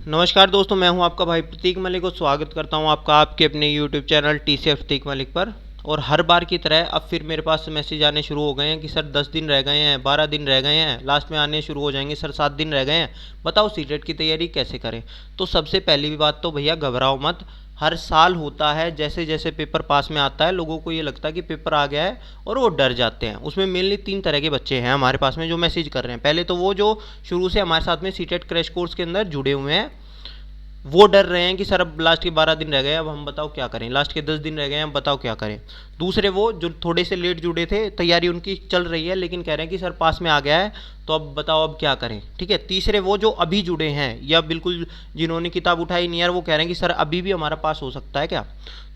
नमस्कार दोस्तों, मैं हूं आपका भाई प्रतीक मलिक और स्वागत करता हूं आपका आपके अपने यूट्यूब चैनल टीसीएफ प्रतीक मलिक पर। और हर बार की तरह अब फिर मेरे पास मैसेज आने शुरू हो गए हैं कि सर 10 दिन रह गए हैं, 12 दिन रह गए हैं, लास्ट में आने शुरू हो जाएंगे सर 7 दिन रह गए हैं, बताओ सीटेट की तैयारी कैसे करें। तो सबसे पहली बात तो भैया घबराओ मत। हर साल होता है, जैसे जैसे पेपर पास में आता है लोगों को ये लगता है कि पेपर आ गया है और वो डर जाते हैं। उसमें मेनली 3 तरह के बच्चे हैं हमारे पास में जो मैसेज कर रहे हैं। पहले तो वो जो शुरू से हमारे साथ में सीटेट क्रैश कोर्स के अंदर जुड़े हुए हैं, वो डर रहे हैं कि सर अब लास्ट के 12 दिन रह गए, अब हम बताओ क्या करें, लास्ट के 10 दिन रह गए हैं, अब बताओ क्या करें। दूसरे वो जो थोड़े से लेट जुड़े थे, तैयारी उनकी चल रही है लेकिन कह रहे हैं कि सर पास में आ गया है तो अब बताओ अब क्या करें। ठीक है। तीसरे वो जो अभी जुड़े हैं या बिल्कुल जिन्होंने किताब उठाई नहीं यार, वो कह रहे हैं कि सर अभी भी हमारा पास हो सकता है क्या।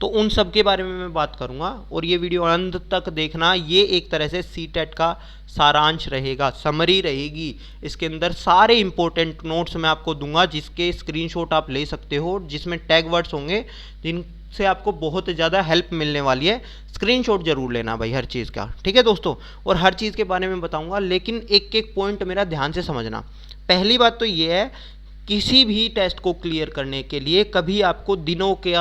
तो उन सब के बारे में मैं बात करूंगा और ये वीडियो अंत तक देखना। ये एक तरह से सीटेट का सारांश रहेगा, समरी रहेगी। इसके अंदर सारे इंपॉर्टेंट नोट्स मैं आपको दूंगा जिसके स्क्रीनशॉट आप ले सकते हो, जिसमें टैग वर्ड्स होंगे जिनसे आपको बहुत ज़्यादा हेल्प मिलने वाली है। स्क्रीनशॉट जरूर लेना भाई हर चीज़ का, ठीक है दोस्तों। और हर चीज़ के बारे में बताऊंगा लेकिन एक एक पॉइंट मेरा ध्यान से समझना। पहली बात तो ये है, किसी भी टेस्ट को क्लियर करने के लिए कभी आपको दिनों के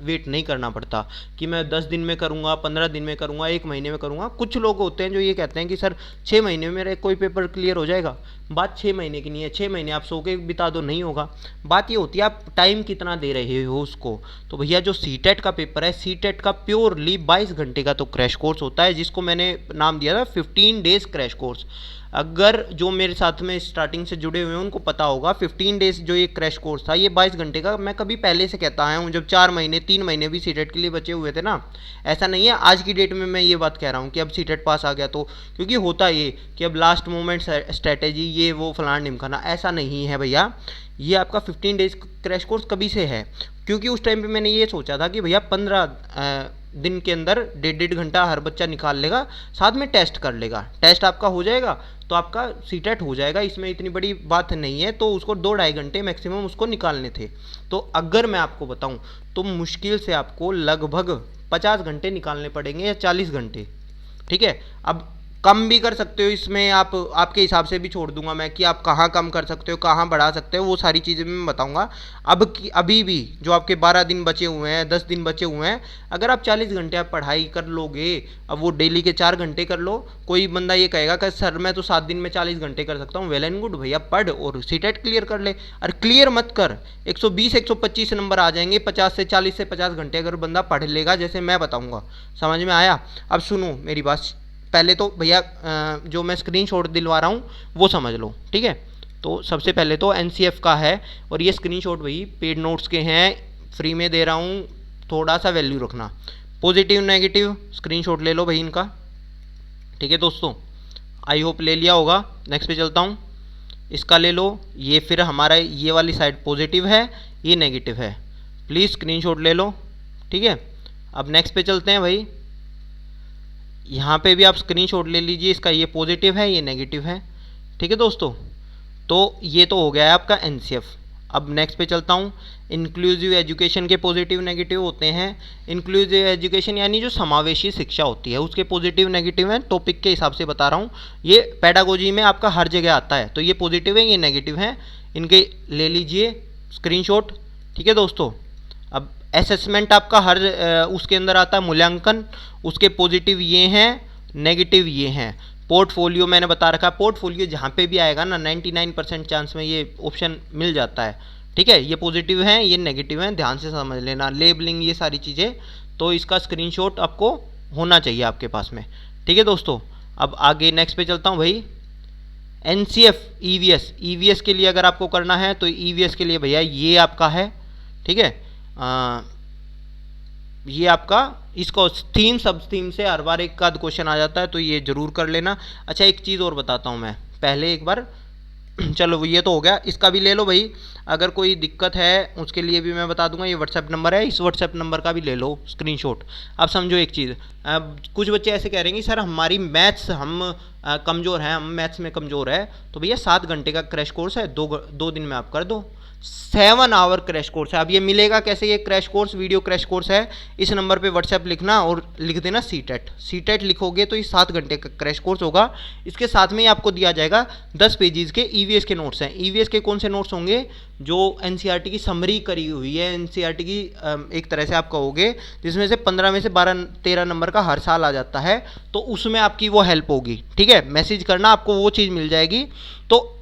वेट नहीं करना पड़ता कि मैं 10 दिन में करूँगा, 15 दिन में करूँगा, 1 महीने में करूँगा। कुछ लोग होते हैं जो ये कहते हैं कि सर 6 महीने में मेरा कोई पेपर क्लियर हो जाएगा। बात 6 महीने की नहीं है। 6 महीने आप सो के बिता दो, नहीं होगा। बात ये होती है आप टाइम कितना दे रहे हो उसको। तो भैया जो सीटेट का पेपर है, सीटेट का प्योरली 22 घंटे का तो क्रैश कोर्स होता है, जिसको मैंने नाम दिया था 15 डेज क्रैश कोर्स। अगर जो मेरे साथ में स्टार्टिंग से जुड़े हुए हैं उनको पता होगा 15 डेज जो ये क्रैश कोर्स था ये 22 घंटे का मैं कभी पहले से कहता आया हूँ। जब 4 महीने 3 महीने भी सीटेट के लिए बचे हुए थे ना, ऐसा नहीं है आज की डेट में मैं ये बात कह रहा हूँ कि अब सीटेट पास आ गया तो, क्योंकि होता ये कि अब लास्ट मोमेंट स्ट्रैटेजी ये वो फलाना ढिमकाना, ऐसा नहीं है भैया। ये आपका 15 डेज क्रैश कोर्स कभी से है, क्योंकि उस टाइम पे मैंने ये सोचा था कि भैया 15 दिन के अंदर 1.5 घंटा हर बच्चा निकाल लेगा, साथ में टेस्ट कर लेगा। टेस्ट आपका हो जाएगा तो आपका सीटेट हो जाएगा, इसमें इतनी बड़ी बात नहीं है। तो उसको 2-2.5 घंटे मैक्सिमम उसको निकालने थे। तो अगर मैं आपको बताऊं तो मुश्किल से आपको लगभग 50 घंटे निकालने पड़ेंगे या 40 घंटे। ठीक है। अब कम भी कर सकते हो, इसमें आप आपके हिसाब से भी छोड़ दूंगा मैं कि आप कहाँ कम कर सकते हो, कहाँ बढ़ा सकते हो, वो सारी चीज़ें मैं बताऊंगा। अभी भी जो आपके 12 दिन बचे हुए हैं, 10 दिन बचे हुए हैं, अगर आप 40 घंटे आप पढ़ाई कर लोगे, अब वो डेली के 4 घंटे कर लो। कोई बंदा ये कहेगा कि सर मैं तो 7 दिन में 40 घंटे कर सकता हूँ, वेल एंड गुड भैया, पढ़ और सीटेट क्लियर कर ले। और क्लियर मत कर, 120-125 नंबर आ जाएंगे। 50 से 40 से 50 घंटे अगर बंदा पढ़ लेगा जैसे मैं बताऊँगा। समझ में आया? अब सुनो मेरी बात। पहले तो भैया जो मैं स्क्रीनशॉट दिलवा रहा हूँ वो समझ लो, ठीक है। तो सबसे पहले तो एनसीएफ का है और ये स्क्रीनशॉट भाई पेड नोट्स के हैं, फ्री में दे रहा हूँ, थोड़ा सा वैल्यू रखना। पॉजिटिव नेगेटिव स्क्रीनशॉट ले लो भाई इनका, ठीक है दोस्तों। आई होप ले लिया होगा। नेक्स्ट पे चलता हूँ, इसका ले लो। ये फिर हमारा ये वाली साइड पॉजिटिव है, ये नेगेटिव है, प्लीज़ स्क्रीनशॉट ले लो, ठीक है। अब नेक्स्ट पे चलते हैं भाई, यहाँ पे भी आप स्क्रीनशॉट ले लीजिए। इसका ये पॉजिटिव है, ये नेगेटिव है, ठीक है दोस्तों। तो ये तो हो गया है आपका एनसीएफ। अब नेक्स्ट पे चलता हूँ। इंक्लूसिव एजुकेशन के पॉजिटिव नेगेटिव होते हैं। इंक्लूसिव एजुकेशन यानी जो समावेशी शिक्षा होती है उसके पॉजिटिव नेगेटिव हैं, टॉपिक के हिसाब से बता रहा हूँ। ये पेडागोजी में आपका हर जगह आता है, तो ये पॉजिटिव है, ये नेगेटिव है, इनके ले लीजिए स्क्रीनशॉट, ठीक है दोस्तों। अब असेसमेंट आपका हर उसके अंदर आता है मूल्यांकन, उसके पॉजिटिव ये हैं, नेगेटिव ये हैं। पोर्टफोलियो मैंने बता रखा है, पोर्टफोलियो जहाँ पे भी आएगा ना 99% चांस में ये ऑप्शन मिल जाता है, ठीक है। ये पॉजिटिव हैं, ये नेगेटिव हैं, ध्यान से समझ लेना। लेबलिंग ये सारी चीज़ें, तो इसका स्क्रीनशॉट आपको होना चाहिए आपके पास में, ठीक है दोस्तों। अब आगे नेक्स्ट पे चलता हूँ भाई। एनसीएफ ईवीएस, ईवीएस के लिए अगर आपको करना है तो ईवीएस के लिए भैया ये आपका है, ठीक है। ये आपका इसको थीम सब थीम से हर बार एक आध क्वेश्चन आ जाता है, तो ये जरूर कर लेना। अच्छा एक चीज़ और बताता हूँ मैं पहले एक बार चलो ये तो हो गया, इसका भी ले लो भाई। अगर कोई दिक्कत है उसके लिए भी मैं बता दूंगा, ये व्हाट्सएप नंबर है, इस व्हाट्सएप नंबर का भी ले लो स्क्रीनशॉट। अब समझो एक चीज़, अब कुछ बच्चे ऐसे कह रहे हैं कि सर हमारी मैथ्स हम कमज़ोर हैं, हम मैथ्स में कमज़ोर है, तो भैया 7 घंटे का क्रैश कोर्स है, 2 दिन में आप कर दो। 7 आवर क्रैश कोर्स है। अब ये मिलेगा कैसे? ये crash course video crash course है। इस नंबर पे व्हाट्सएप लिखना और लिख देना सीटेट। सीटेट लिखोगे तो ये 7 घंटे का क्रैश कोर्स होगा। इसके साथ में ही आपको दिया जाएगा 10 पेजेस के ईवीएस के नोट्स हैं। ईवीएस के कौन से नोट्स होंगे? जो एनसीईआरटी की समरी करी हुई है, एनसीईआरटी की एक तरह से आप कहोगे, जिसमें से 15 में से 12-13 नंबर का हर साल आ जाता है, तो उसमें आपकी वो हेल्प होगी। ठीक है, मैसेज करना, आपको वो चीज़ मिल जाएगी। तो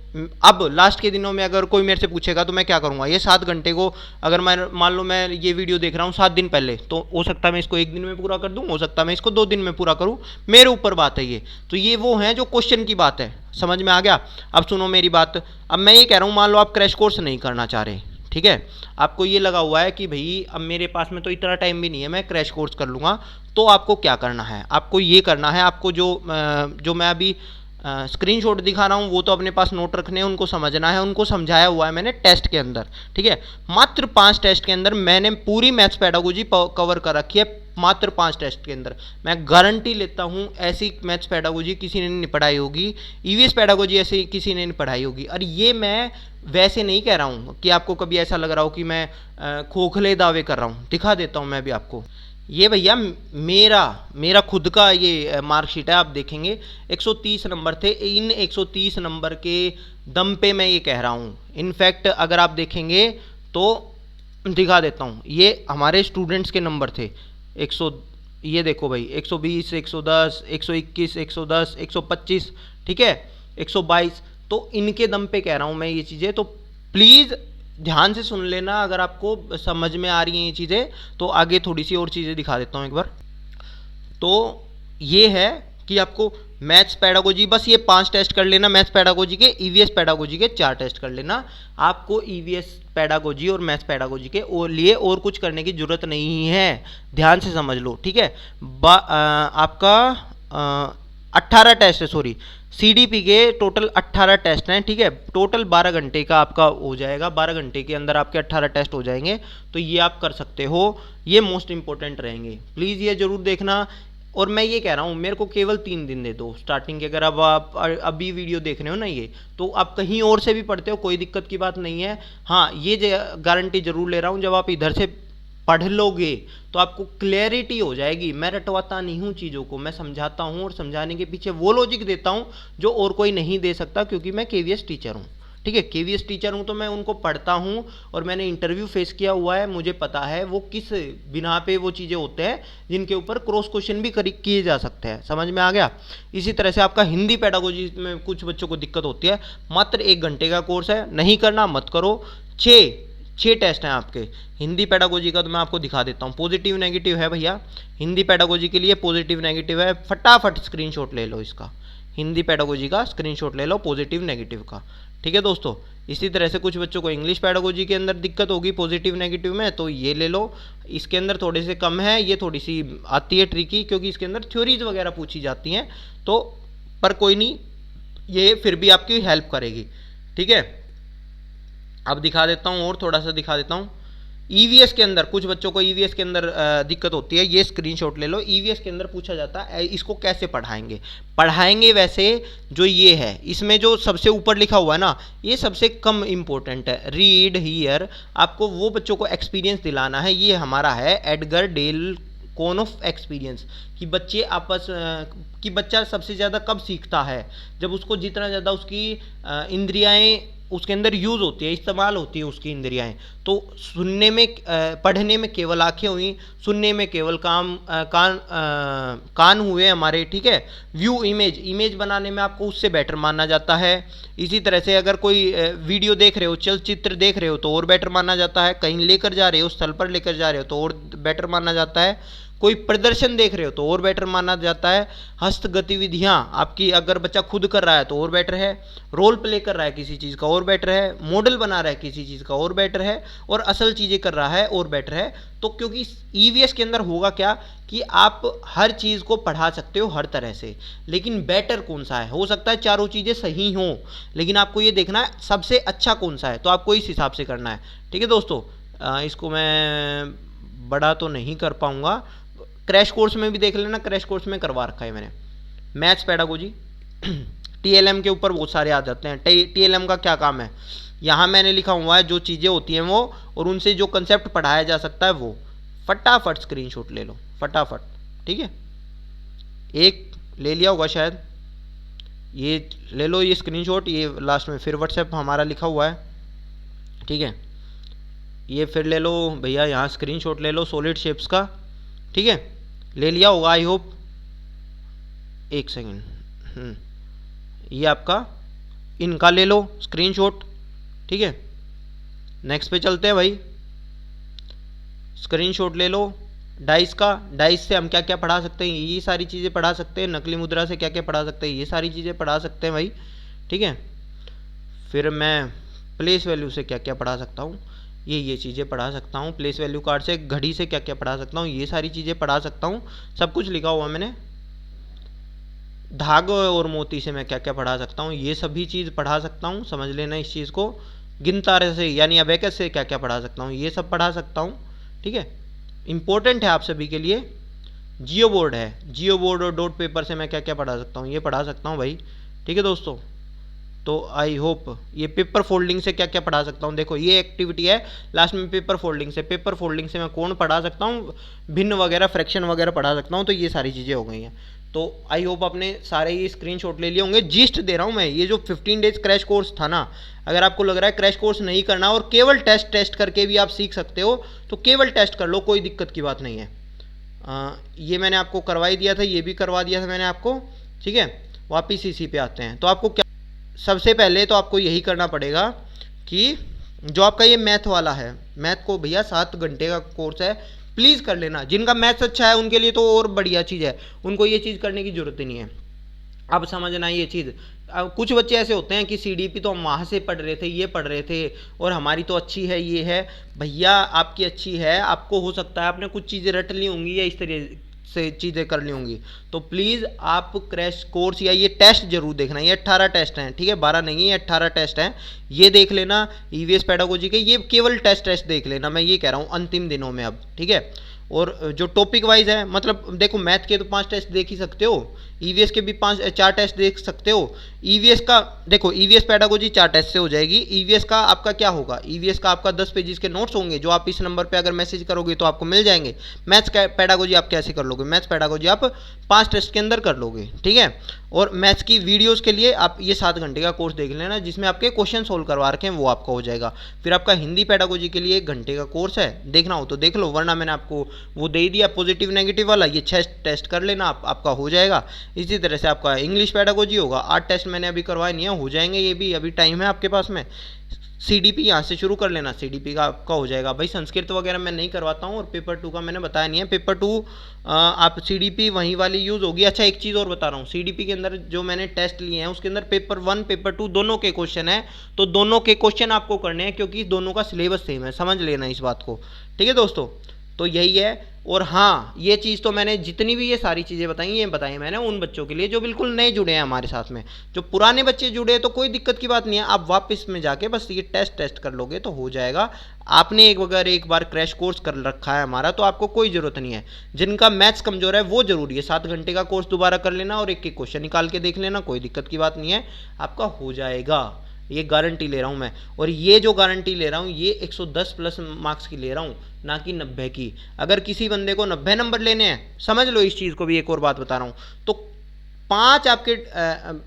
अब लास्ट के दिनों में अगर कोई मेरे से पूछेगा तो मैं क्या करूंगा? ये 7 घंटे को अगर मैं मान लो मैं ये वीडियो देख रहा हूँ 7 दिन पहले, तो हो सकता है मैं इसको 1 दिन में पूरा कर दूं, हो सकता है मैं इसको 2 दिन में पूरा करूं, मेरे ऊपर बात है ये। तो ये वो है जो क्वेश्चन की बात है, समझ में आ गया? अब सुनो मेरी बात। अब मैं ये कह रहा हूँ, मान लो आप क्रैश कोर्स नहीं करना चाह रहे, ठीक है, आपको ये लगा हुआ है कि भाई अब मेरे पास में तो इतना टाइम भी नहीं है, मैं क्रैश कोर्स कर लूँगा, तो आपको क्या करना है? आपको ये करना है, आपको जो मैं अभी स्क्रीनशॉट दिखा रहा हूँ वो तो अपने पास नोट रखने हैं, उनको समझना है, उनको समझाया हुआ है मैंने टेस्ट के अंदर। ठीक है, मात्र 5 टेस्ट के अंदर मैंने पूरी मैथ्स पेडागोजी कवर कर रखी है। मात्र 5 टेस्ट के अंदर मैं गारंटी लेता हूँ ऐसी मैथ्स पेडागोजी किसी ने नहीं पढ़ाई होगी, ईवीएस पेडागोजी ऐसी किसी ने नहीं पढ़ाई होगी। और ये मैं वैसे नहीं कह रहा हूँ कि आपको कभी ऐसा लग रहा हो कि मैं खोखले दावे कर रहा हूँ। दिखा देता हूँ मैं भी आपको। ये भैया मेरा खुद का ये मार्कशीट है, आप देखेंगे 130 नंबर थे। इन 130 नंबर के दम पे मैं ये कह रहा हूँ। इनफैक्ट अगर आप देखेंगे तो दिखा देता हूँ, ये हमारे स्टूडेंट्स के नंबर थे। 100, ये देखो भाई, 120, 110, 121, 110, 125, ठीक है, 122। तो इनके दम पे कह रहा हूँ मैं ये चीज़ें, तो प्लीज़ ध्यान से सुन लेना। अगर आपको समझ में आ रही हैं ये चीज़ें, तो आगे थोड़ी सी और चीज़ें दिखा देता हूँ एक बार। तो ये है कि आपको मैथ्स पेडागोजी, बस ये 5 टेस्ट कर लेना मैथ्स पेडागोजी के, ईवीएस पेडागोजी के 4 टेस्ट कर लेना। आपको ईवीएस पेडागोजी और मैथ्स पेडागोजी के लिए और कुछ करने की जरूरत नहीं है। ध्यान से समझ लो, ठीक है। आपका 18 टेस्ट है, सॉरी, सीडीपी के टोटल 18 टेस्ट हैं, ठीक है। टोटल 12 घंटे का आपका हो जाएगा, 12 घंटे के अंदर आपके 18 टेस्ट हो जाएंगे। तो ये आप कर सकते हो, ये मोस्ट इंपॉर्टेंट रहेंगे, प्लीज़ ये जरूर देखना। और मैं ये कह रहा हूँ, मेरे को केवल 3 दिन दे दो स्टार्टिंग के। अगर अब आप अभी वीडियो देख रहे हो ना, ये तो आप कहीं और से भी पढ़ते हो, कोई दिक्कत की बात नहीं है। हाँ, ये गारंटी जरूर ले रहा हूँ, जब आप इधर से पढ़ लोगे तो आपको क्लैरिटी हो जाएगी। मैं रटवाता नहीं हूँ चीज़ों को, मैं समझाता हूँ, और समझाने के पीछे वो लॉजिक देता हूँ जो और कोई नहीं दे सकता, क्योंकि मैं केवीएस टीचर हूँ, ठीक है। केवीएस टीचर हूँ तो मैं उनको पढ़ता हूँ, और मैंने इंटरव्यू फेस किया हुआ है, मुझे पता है वो किस बिना पे वो चीज़ें होते हैं जिनके ऊपर क्रॉस क्वेश्चन भी किए जा सकते हैं। समझ में आ गया? इसी तरह से आपका हिंदी पेडागोजी में कुछ बच्चों को दिक्कत होती है। मात्र 1 घंटे का कोर्स है, नहीं करना मत करो। 6 टेस्ट हैं आपके हिंदी पेडागोजी का, तो मैं आपको दिखा देता हूँ। पॉजिटिव नेगेटिव है भैया, हिंदी पेडागोजी के लिए पॉजिटिव नेगेटिव है। फटाफट स्क्रीनशॉट ले लो इसका, हिंदी पेडागोजी का स्क्रीनशॉट ले लो पॉजिटिव नेगेटिव का, ठीक है दोस्तों। इसी तरह से कुछ बच्चों को इंग्लिश पेडागोजी के अंदर दिक्कत होगी पॉजिटिव नेगेटिव में, तो ये ले लो। इसके अंदर थोड़े से कम है, ये थोड़ी सी आती है ट्रिकी, क्योंकि इसके अंदर थ्योरीज वगैरह पूछी जाती हैं, तो पर कोई नहीं, ये फिर भी आपकी हेल्प करेगी, ठीक है। अब दिखा देता हूँ, और थोड़ा सा दिखा देता हूँ। ईवीएस के अंदर कुछ बच्चों को ईवीएस के अंदर दिक्कत होती है, ये स्क्रीनशॉट ले लो। ईवीएस के अंदर पूछा जाता है इसको कैसे पढ़ाएंगे वैसे जो ये है, इसमें जो सबसे ऊपर लिखा हुआ है ना, ये सबसे कम इम्पोर्टेंट है। रीड हियर, आपको वो बच्चों को एक्सपीरियंस दिलाना है। ये हमारा है एडगर डेल कौन ऑफ एक्सपीरियंस, कि बच्चे आपस कि बच्चा सबसे ज़्यादा कब सीखता है, जब उसको जितना ज़्यादा उसकी इंद्रियाएं उसके अंदर यूज़ होती है, इस्तेमाल होती है उसकी इंद्रियाएं। तो सुनने में पढ़ने में केवल आंखें हुई, सुनने में केवल कान हुए हमारे, ठीक है। व्यू इमेज बनाने में आपको उससे बेटर माना जाता है। इसी तरह से अगर कोई वीडियो देख रहे हो, चलचित्र देख रहे हो, तो और बेटर माना जाता है। कहीं लेकर जा रहे हो, स्थल पर लेकर जा रहे हो, तो और बेटर माना जाता है। कोई प्रदर्शन देख रहे हो तो और बेटर माना जाता है। हस्त गतिविधियाँ आपकी अगर बच्चा खुद कर रहा है तो और बेटर है। रोल प्ले कर रहा है किसी चीज़ का और बेटर है। मॉडल बना रहा है किसी चीज़ का और बेटर है। और असल चीज़ें कर रहा है और बेटर है। तो क्योंकि ईवीएस के अंदर होगा क्या कि आप हर चीज़ को पढ़ा सकते हो हर तरह से, लेकिन बेटर कौन सा है। हो सकता है चारों चीज़ें सही हों, लेकिन आपको ये देखना है सबसे अच्छा कौन सा है, तो आपको इस हिसाब से करना है, ठीक है दोस्तों। इसको मैं बड़ा तो नहीं कर पाऊँगा। क्रैश कोर्स में भी देख लेना, क्रैश कोर्स में करवा रखा है मैंने। मैथ्स पेडागोजी टीएलएम के ऊपर बहुत सारे आ जाते हैं। टीएलएम का क्या काम है, यहाँ मैंने लिखा हुआ है जो चीज़ें होती हैं वो, और उनसे जो कंसेप्ट पढ़ाया जा सकता है वो। फटाफट स्क्रीनशॉट ले लो, फटाफट, ठीक है। एक ले लिया होगा शायद, ये ले लो ये स्क्रीनशॉट, ये लास्ट में फिर व्हाट्सएप हमारा लिखा हुआ है, ठीक है। ये फिर ले लो भैया, यहाँ स्क्रीनशॉट ले लो सॉलिड शेप्स का, ठीक है, ले लिया होगा आई होप। एक सेकेंड, ये आपका इनका ले लो स्क्रीनशॉट, ठीक है। नेक्स्ट पे चलते हैं भाई, स्क्रीनशॉट ले लो डाइस का। डाइस से हम क्या क्या पढ़ा सकते हैं, ये सारी चीज़ें पढ़ा सकते हैं। नकली मुद्रा से क्या क्या पढ़ा सकते हैं, ये सारी चीज़ें पढ़ा सकते हैं भाई, ठीक है। फिर मैं प्लेस वैल्यू से क्या क्या पढ़ा सकता हूँ, ये चीज़ें पढ़ा सकता हूँ। प्लेस वैल्यू कार्ड से घड़ी से क्या क्या पढ़ा सकता हूँ, ये सारी चीज़ें पढ़ा सकता हूँ। सब कुछ लिखा हुआ मैंने। धागे और मोती से मैं क्या क्या पढ़ा सकता हूँ, ये सभी चीज़ पढ़ा सकता हूँ, समझ लेना इस चीज़ को। गिनतारे से यानी अबेकस से क्या क्या पढ़ा सकता हूँ, ये सब पढ़ा सकता हूँ, ठीक है। इंपॉर्टेंट है आप सभी के लिए, जियो बोर्ड है, जियो बोर्ड और डॉट पेपर से मैं क्या क्या पढ़ा सकता हूँ, ये पढ़ा सकता हूँ भाई, ठीक है दोस्तों। तो आई होप ये पेपर फोल्डिंग से क्या क्या पढ़ा सकता हूँ, देखो ये एक्टिविटी है लास्ट में पेपर फोल्डिंग से। पेपर फोल्डिंग से मैं कौन पढ़ा सकता हूँ, भिन्न वगैरह फ्रैक्शन वगैरह पढ़ा सकता हूँ। तो ये सारी चीज़ें हो गई हैं। तो आई होप आपने सारे ये स्क्रीनशॉट ले लिए होंगे। जिस्ट दे रहा हूँ मैं, ये जो 15 डेज क्रैश कोर्स था ना, अगर आपको लग रहा है क्रैश कोर्स नहीं करना और केवल टेस्ट करके भी आप सीख सकते हो, तो केवल टेस्ट कर लो, कोई दिक्कत की बात नहीं है। ये मैंने आपको करवा ही दिया था, ये भी करवा दिया था मैंने आपको, ठीक है। वापिस इसी पे आते हैं। तो आपको क्या, सबसे पहले तो आपको यही करना पड़ेगा कि जो आपका ये मैथ वाला है, मैथ को भैया 7 घंटे का कोर्स है, प्लीज़ कर लेना। जिनका मैथ्स अच्छा है उनके लिए तो और बढ़िया चीज़ है, उनको ये चीज़ करने की ज़रूरत ही नहीं है। अब समझना ये चीज़। अब कुछ बच्चे ऐसे होते हैं कि सीडीपी तो हम वहाँ से पढ़ रहे थे, ये पढ़ रहे थे, और हमारी तो अच्छी है, ये है। भैया आपकी अच्छी है, आपको हो सकता है आपने कुछ चीज़ें रट ली होंगी या इस तरह से चीज़ें कर ली होंगी। तो प्लीज़ आप क्रैश कोर्स या ये टेस्ट जरूर देखना। ये 18 टेस्ट हैं, ठीक है, 12 नहीं है, 18 टेस्ट हैं। ये देख लेना ईवीएस पेडागोजी के, ये केवल टेस्ट देख लेना, मैं ये कह रहा हूँ अंतिम दिनों में अब, ठीक है। और जो टॉपिक वाइज है, मतलब देखो मैथ के तो 5 टेस्ट देख ही सकते हो, ईवीएस के भी 4 टेस्ट देख सकते हो। ईवीएस का देखो, ईवीएस पेडागोजी 4 टेस्ट से हो जाएगी। ईवीएस का आपका क्या होगा, ईवीएस का आपका 10 पेजेस के नोट्स होंगे, जो आप इस नंबर पे अगर मैसेज करोगे तो आपको मिल जाएंगे। मैथ्स पेडागोजी आप कैसे कर लोगे, मैथ्स पेडागोजी आप 5 टेस्ट के अंदर कर लोगे, ठीक है। और मैथ्स की वीडियोस के लिए आप ये 7 घंटे का कोर्स देख लेना, जिसमें आपके क्वेश्चन सोल्व करवा रखे हैं, वो आपका हो जाएगा। फिर आपका हिंदी पेडागोजी के लिए 1 घंटे का कोर्स है, देखना हो तो देख लो, वरना मैंने आपको वो दे दिया पॉजिटिव नेगेटिव वाला, ये 6 टेस्ट कर लेना, आपका हो जाएगा। इसी तरह से आपका इंग्लिश पेडागोजी होगा, 8 टेस्ट मैंने अभी करवाए नहीं है, हो जाएंगे ये भी, अभी टाइम है आपके पास में। सीडीपी यहाँ से शुरू कर लेना, सीडीपी का आपका हो जाएगा। भाई संस्कृत वगैरह मैं नहीं करवाता हूँ, और पेपर 2 का मैंने बताया नहीं है। पेपर 2 आप सीडीपी वहीं वाली यूज़ होगी। अच्छा एक चीज़ और बता रहा हूँ, सीडीपी के अंदर जो मैंने टेस्ट लिए हैं उसके अंदर पेपर 1 पेपर 2 दोनों के क्वेश्चन है, तो दोनों के क्वेश्चन आपको करने हैं, क्योंकि दोनों का सिलेबस सेम है, समझ लेना इस बात को, ठीक है दोस्तों। तो यही है। और हाँ, ये चीज़ तो मैंने जितनी भी ये सारी चीज़ें बताई, ये बताई मैंने उन बच्चों के लिए जो बिल्कुल नए जुड़े हैं हमारे साथ में। जो पुराने बच्चे जुड़े हैं तो कोई दिक्कत की बात नहीं है, आप वापस में जाके बस ये टेस्ट कर लोगे तो हो जाएगा। आपने एक बार क्रैश कोर्स कर रखा है हमारा, तो आपको कोई ज़रूरत नहीं है। जिनका मैथ्स कमज़ोर है वो जरूरी है, 7 घंटे का कोर्स दोबारा कर लेना और एक क्वेश्चन निकाल के देख लेना, कोई दिक्कत की बात नहीं है, आपका हो जाएगा। ये गारंटी ले रहा हूँ मैं। और ये जो गारंटी ले रहा हूँ ये 110 प्लस मार्क्स की ले रहा हूँ, ना कि 90 की। अगर किसी बंदे को 90 नंबर लेने हैं, समझ लो इस चीज़ को भी, एक और बात बता रहा हूँ, तो 5 आपके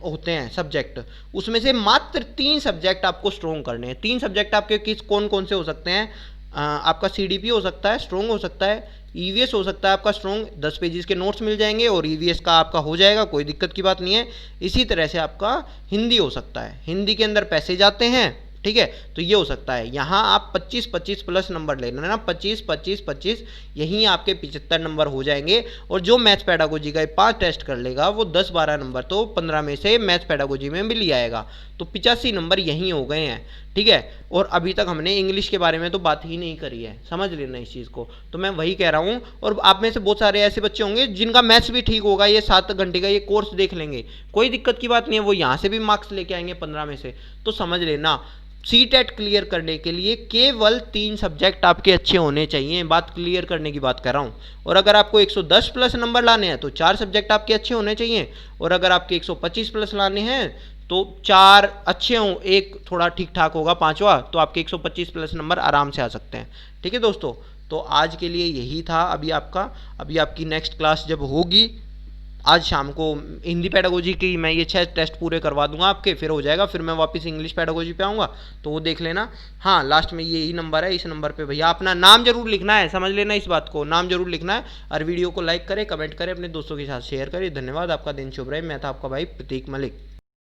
होते हैं सब्जेक्ट, उसमें से मात्र 3 सब्जेक्ट आपको स्ट्रॉन्ग करने हैं। 3 सब्जेक्ट आपके कौन कौन से हो सकते हैं, आपका सीडीपी हो सकता है, स्ट्रॉन्ग हो सकता है, ईवीएस हो सकता है आपका स्ट्रॉन्ग, 10 पेजेस के नोट्स मिल जाएंगे और ईवीएस का आपका हो जाएगा, कोई दिक्कत की बात नहीं है। इसी तरह से आपका हिंदी हो सकता है, हिंदी के अंदर पैसे जाते हैं, ठीक है, तो ये हो सकता है। यहाँ आप 25 प्लस नंबर ले लेना, 25 यहीं आपके 75 नंबर हो जाएंगे। और जो मैथ्स पेडागोजी का 5 टेस्ट कर लेगा वो 10-12 नंबर तो 15 में से मैथ्स पेडागोजी में भी ले आएगा। तो 85 नंबर यहीं हो गए हैं, ठीक है। और अभी तक हमने इंग्लिश के बारे में तो बात ही नहीं करी है, समझ लेना इस चीज़ को। तो मैं वही कह रहा हूँ, और आप में से बहुत सारे ऐसे बच्चे होंगे जिनका मैथ्स भी ठीक होगा, ये 7 घंटे का ये कोर्स देख लेंगे, कोई दिक्कत की बात नहीं है, वो यहाँ से भी मार्क्स लेके आएंगे 15 में से। तो समझ लेना सीटेट क्लियर करने के लिए केवल 3 सब्जेक्ट आपके अच्छे होने चाहिए, बात क्लियर करने की बात कर रहा हूँ। और अगर आपको 110 प्लस नंबर लाने हैं तो 4 सब्जेक्ट आपके अच्छे होने चाहिए, और अगर आपके 125 प्लस लाने हैं तो 4 अच्छे हों, एक थोड़ा ठीक ठाक होगा, 5वां, तो आपके 125 प्लस नंबर आराम से आ सकते हैं, ठीक है दोस्तों। तो आज के लिए यही था। अभी आपकी नेक्स्ट क्लास जब होगी आज शाम को हिंदी पेडागोजी की, मैं ये 6 टेस्ट पूरे करवा दूंगा आपके, फिर हो जाएगा, फिर मैं वापस इंग्लिश पेडागोजी पे आऊँगा, तो वो देख लेना। हाँ, लास्ट में यही नंबर है, इस नंबर पे भैया अपना नाम जरूर लिखना है, समझ लेना इस बात को, नाम जरूर लिखना है। और वीडियो को लाइक करें, कमेंट करें, अपने दोस्तों के साथ शेयर करें। धन्यवाद, आपका दिन शुभ रहे। मैं था आपका भाई प्रतीक मलिक।